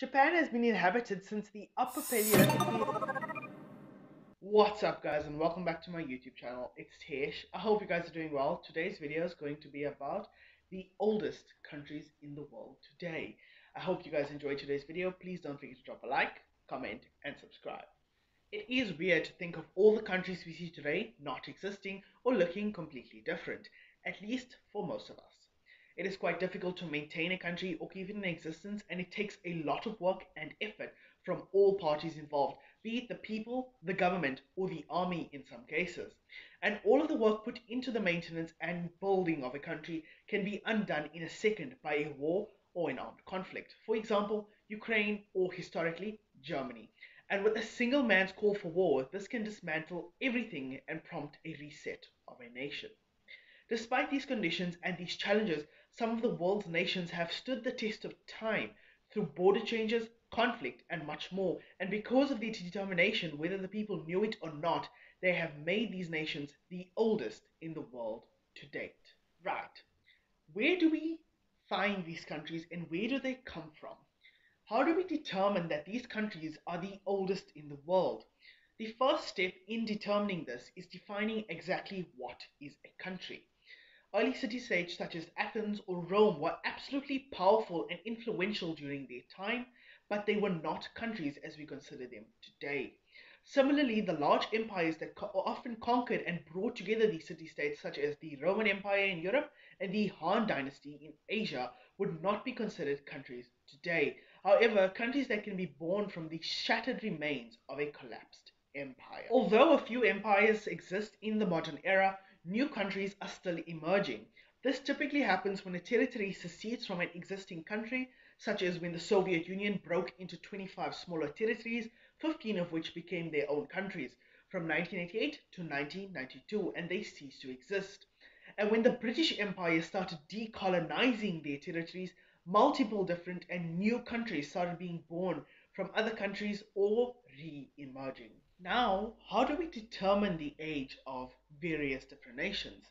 Japan has been inhabited since the Upper Paleolithic. What's up, guys, and welcome back to my YouTube channel. It's Tesh. I hope you guys are doing well. Today's video is going to be about the oldest countries in the world today. I hope you guys enjoyed today's video. Please don't forget to drop a like, comment, and subscribe. It is weird to think of all the countries we see today not existing or looking completely different, at least for most of us. It is quite difficult to maintain a country or keep it in existence, and it takes a lot of work and effort from all parties involved, be it the people, the government, or the army in some cases. And all of the work put into the maintenance and building of a country can be undone in a second by a war or an armed conflict. For example, Ukraine or historically Germany. And with a single man's call for war, this can dismantle everything and prompt a reset of a nation. Despite these conditions and these challenges, some of the world's nations have stood the test of time through border changes, conflict, and much more. And because of their determination, whether the people knew it or not, they have made these nations the oldest in the world to date. Right. Where do we find these countries and where do they come from? How do we determine that these countries are the oldest in the world? The first step in determining this is defining exactly what is a country. Early city-states such as Athens or Rome were absolutely powerful and influential during their time, but they were not countries as we consider them today. Similarly, the large empires that often conquered and brought together these city-states, such as the Roman Empire in Europe and the Han Dynasty in Asia, would not be considered countries today. However, countries that can be born from the shattered remains of a collapsed empire. Although a few empires exist in the modern era, new countries are still emerging. This typically happens when a territory secedes from an existing country, such as when the Soviet Union broke into 25 smaller territories, 15 of which became their own countries from 1988 to 1992, and they ceased to exist. And when the British Empire started decolonizing their territories, multiple different and new countries started being born from other countries or re-emerging. Now, how do we determine the age of various different nations?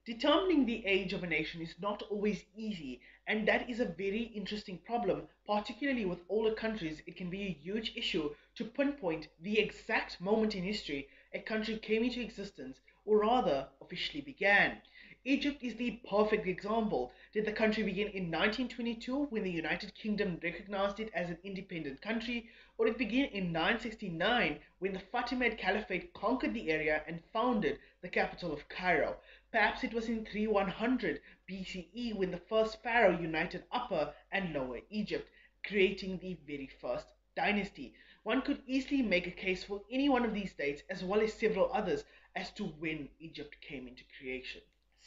Determining the age of a nation is not always easy, and that is a very interesting problem, particularly with older countries. It can be a huge issue to pinpoint the exact moment in history a country came into existence, or rather, officially began. Egypt is the perfect example. Did the country begin in 1922 when the United Kingdom recognized it as an independent country, or did it begin in 969 when the Fatimid Caliphate conquered the area and founded the capital of Cairo? Perhaps it was in 3100 BCE when the first pharaoh united Upper and Lower Egypt, creating the very first dynasty. One could easily make a case for any one of these dates as well as several others as to when Egypt came into creation.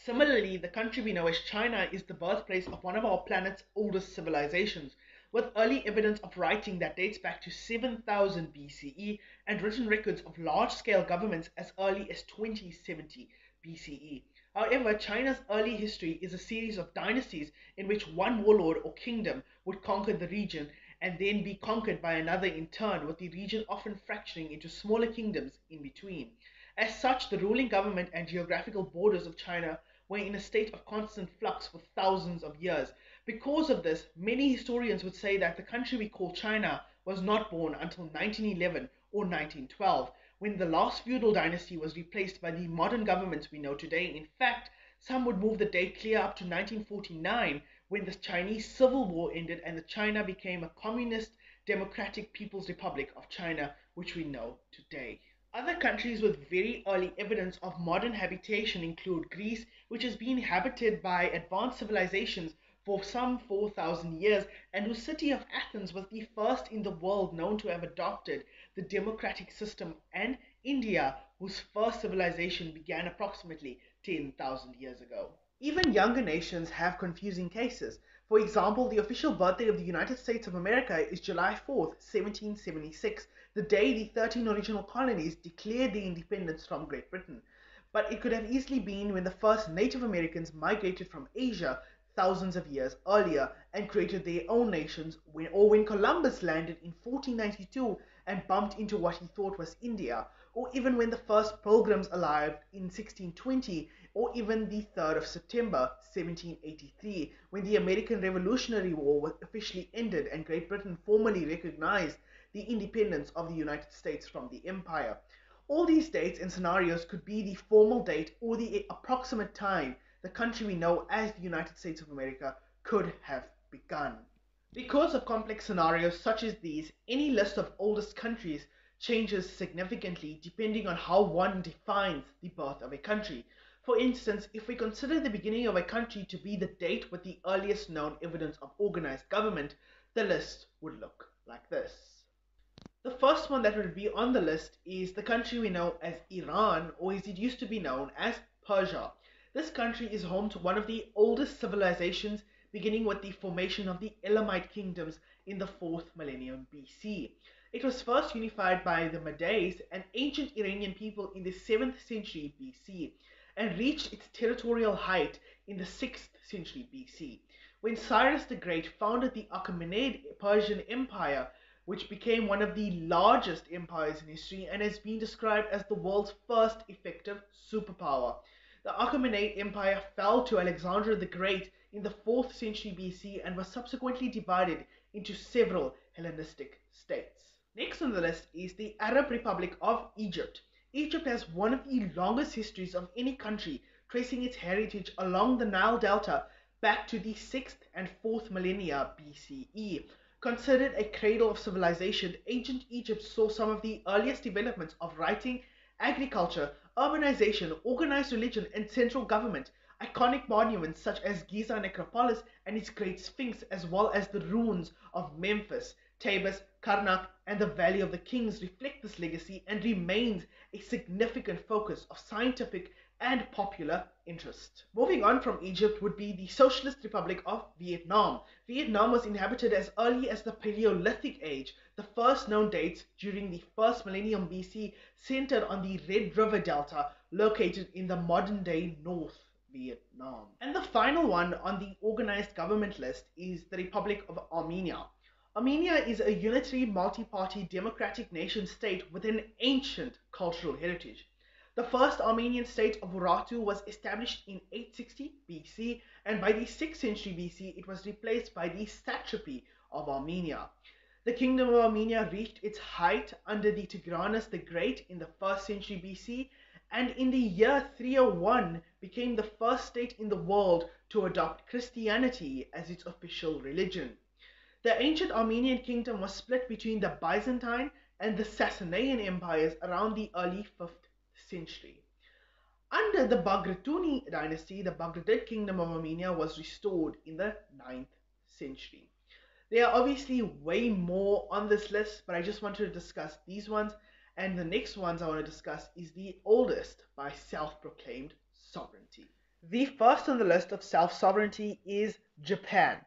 Similarly, the country we know as China is the birthplace of one of our planet's oldest civilizations, with early evidence of writing that dates back to 7000 BCE and written records of large-scale governments as early as 2070 BCE. However, China's early history is a series of dynasties in which one warlord or kingdom would conquer the region and then be conquered by another in turn, with the region often fracturing into smaller kingdoms in between. As such, the ruling government and geographical borders of China were in a state of constant flux for thousands of years. Because of this, many historians would say that the country we call China was not born until 1911 or 1912, when the last feudal dynasty was replaced by the modern governments we know today. In fact, some would move the date clear up to 1949, when the Chinese Civil War ended and the China became a communist democratic People's Republic of China, which we know today. Other countries with very early evidence of modern habitation include Greece, which has been inhabited by advanced civilizations for some 4,000 years, and whose city of Athens was the first in the world known to have adopted the democratic system, and India, whose first civilization began approximately 10,000 years ago. Even younger nations have confusing cases. For example, the official birthday of the United States of America is July 4th, 1776, the day the 13 original colonies declared their independence from Great Britain. But it could have easily been when the first Native Americans migrated from Asia thousands of years earlier and created their own nations, when Columbus landed in 1492 and bumped into what he thought was India, or even when the first pilgrims arrived in 1620, or even the 3rd of September 1783, when the American Revolutionary War was officially ended and Great Britain formally recognized the independence of the United States from the Empire. All these dates and scenarios could be the formal date or the approximate time the country we know as the United States of America could have begun. Because of complex scenarios such as these, any list of oldest countries changes significantly depending on how one defines the birth of a country. For instance, if we consider the beginning of a country to be the date with the earliest known evidence of organized government, the list would look like this. The first one that would be on the list is the country we know as Iran, or as it used to be known as Persia. This country is home to one of the oldest civilizations, beginning with the formation of the Elamite kingdoms in the 4th millennium BC. It was first unified by the Medes, an ancient Iranian people, in the 7th century BC, and reached its territorial height in the 6th century BC, when Cyrus the Great founded the Achaemenid Persian Empire, which became one of the largest empires in history and has been described as the world's first effective superpower. The Achaemenid Empire fell to Alexander the Great in the 4th century BC and was subsequently divided into several Hellenistic states. Next on the list is the Arab Republic of Egypt. Egypt has one of the longest histories of any country, tracing its heritage along the Nile Delta back to the 6th and 4th millennia BCE. Considered a cradle of civilization, ancient Egypt saw some of the earliest developments of writing, agriculture, urbanization, organized religion, and central government. Iconic monuments such as Giza Necropolis and its Great Sphinx, as well as the ruins of Memphis, Thebes, Karnak, and the Valley of the Kings, reflect this legacy and remains a significant focus of scientific and popular interest. Moving on from Egypt would be the Socialist Republic of Vietnam. Vietnam was inhabited as early as the Paleolithic Age. The first known dates during the 1st millennium BC centered on the Red River Delta, located in the modern-day North Vietnam. And the final one on the organized government list is the Republic of Armenia. Armenia is a unitary, multi-party, democratic nation-state with an ancient cultural heritage. The first Armenian state of Urartu was established in 860 BC, and by the 6th century BC it was replaced by the satrapy of Armenia. The Kingdom of Armenia reached its height under the Tigranes the Great in the 1st century BC, and in the year 301 became the first state in the world to adopt Christianity as its official religion. The ancient Armenian kingdom was split between the Byzantine and the Sasanian empires around the early 5th century. Under the Bagratuni dynasty, the Bagratid kingdom of Armenia was restored in the 9th century. There are obviously way more on this list, but I just wanted to discuss these ones, and the next ones I want to discuss is the oldest by self-proclaimed sovereignty. The first on the list of self-sovereignty is Japan.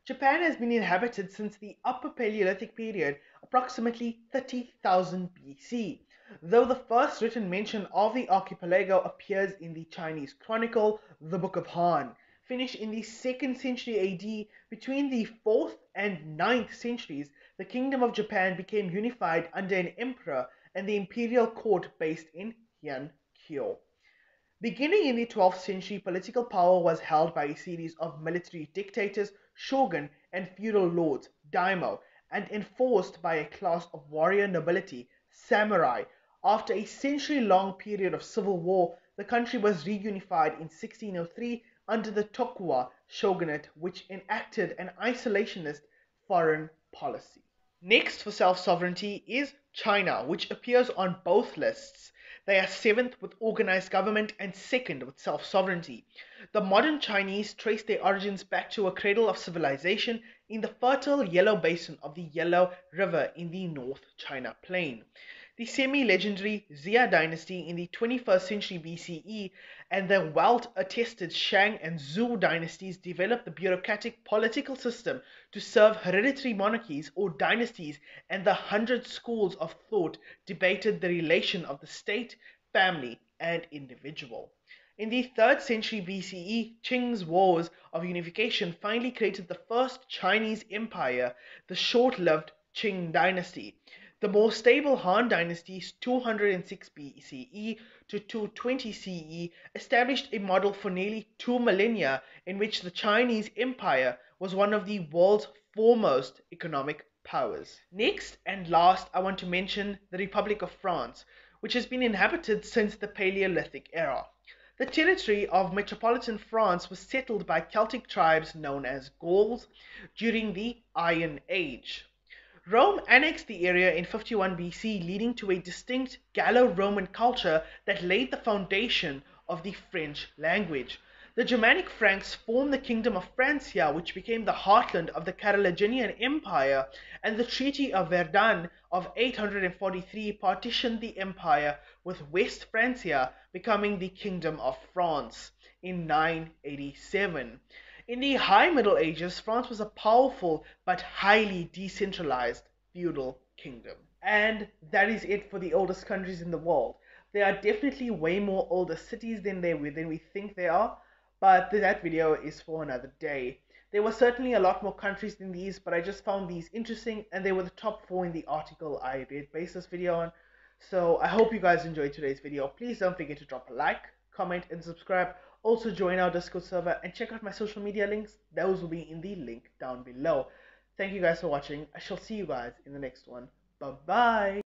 Japan has been inhabited since the Upper Paleolithic period, approximately 30,000 BC. Though the first written mention of the archipelago appears in the Chinese chronicle, the Book of Han, finished in the 2nd century AD, between the 4th and 9th centuries, the Kingdom of Japan became unified under an emperor and the imperial court based in Heian-kyo. Beginning in the 12th century, political power was held by a series of military dictators, shogun, and feudal lords, daimyo, and enforced by a class of warrior nobility, samurai. After a century-long period of civil war, the country was reunified in 1603 under the Tokugawa shogunate, which enacted an isolationist foreign policy. Next for self-sovereignty is China, which appears on both lists. They are 7th with organized government and 2nd with self-sovereignty. The modern Chinese trace their origins back to a cradle of civilization in the fertile Yellow Basin of the Yellow River in the North China Plain. The semi-legendary Xia dynasty in the 21st century BCE and the well-attested Shang and Zhou dynasties developed the bureaucratic political system to serve hereditary monarchies or dynasties, and the 100 schools of thought debated the relation of the state, family, and individual. In the 3rd century BCE, Qing's Wars of Unification finally created the first Chinese empire, the short-lived Qing dynasty. The more stable Han dynasty, 206 BCE to 220 CE, established a model for nearly 2 millennia in which the Chinese Empire was one of the world's foremost economic powers. Next and last, I want to mention the Republic of France, which has been inhabited since the Paleolithic era. The territory of metropolitan France was settled by Celtic tribes known as Gauls during the Iron Age. Rome annexed the area in 51 BC, leading to a distinct Gallo-Roman culture that laid the foundation of the French language. The Germanic Franks formed the Kingdom of Francia, which became the heartland of the Carolingian Empire, and the Treaty of Verdun of 843 partitioned the empire, with West Francia becoming the Kingdom of France in 987. In the High Middle Ages, France was a powerful but highly decentralized feudal kingdom. And that is it for the oldest countries in the world. There are definitely way more older cities than we think there are, but that video is for another day. There were certainly a lot more countries than these, but I just found these interesting, and they were the top 4 in the article I based this video on. So I hope you guys enjoyed today's video. Please don't forget to drop a like, comment, and subscribe. Also join our Discord server and check out my social media links. Those will be in the link down below. Thank you guys for watching. I shall see you guys in the next one. Bye bye.